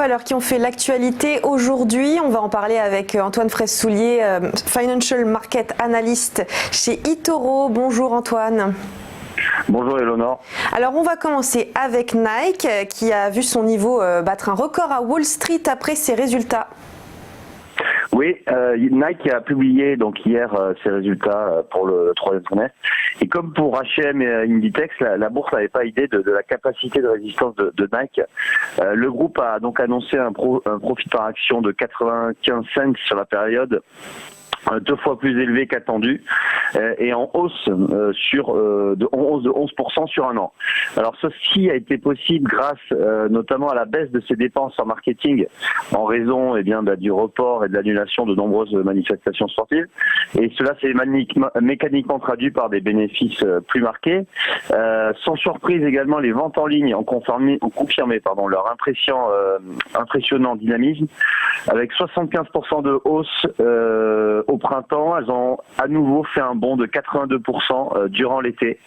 valeurs qui ont fait l'actualité aujourd'hui. On va en parler avec Antoine Fraisse-Soulier, Financial Market Analyst chez eToro. Bonjour Antoine. Bonjour Eleonore. Alors on va commencer avec Nike qui a vu son niveau battre un record à Wall Street après ses résultats. Oui, Nike a publié donc hier ses résultats pour le troisième trimestre. Et comme pour H&M et Inditex, la bourse n'avait pas idée de la capacité de résistance de Nike. Le groupe a donc annoncé un profit par action de 95 cents sur la période, 2 fois plus élevé qu'attendu, et en hausse de 11% sur un an. Alors ceci a été possible grâce notamment à la baisse de ses dépenses en marketing en raison du report et de l'annulation de nombreuses manifestations sportives, et cela s'est mécaniquement traduit par des bénéfices plus marqués. Sans surprise également, les ventes en ligne ont confirmé leur impressionnant dynamisme, avec 75% de hausse au printemps. Elles ont à nouveau fait un bond de 82% durant l'été,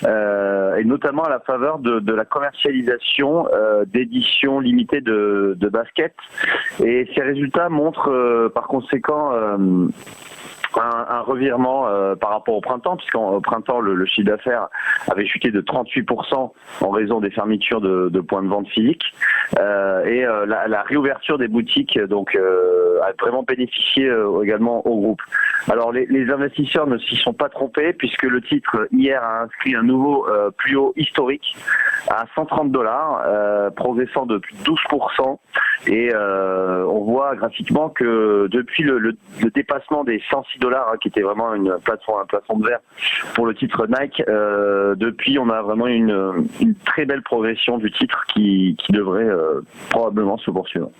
et notamment à la faveur de la commercialisation d'éditions limitées de basket. Et ces résultats montrent par conséquent un revirement par rapport au printemps, puisqu'au printemps le chiffre d'affaires avait chuté de 38% en raison des fermetures de points de vente physiques, et la réouverture des boutiques donc a vraiment bénéficié également au groupe. Alors les investisseurs ne s'y sont pas trompés, puisque le titre hier a inscrit un nouveau plus haut historique à $130, progressant de plus de 12%. Et on voit graphiquement que depuis le dépassement des $106, qui était vraiment un plafond de verre pour le titre Nike, depuis on a vraiment une très belle progression du titre qui devrait probablement se poursuivre.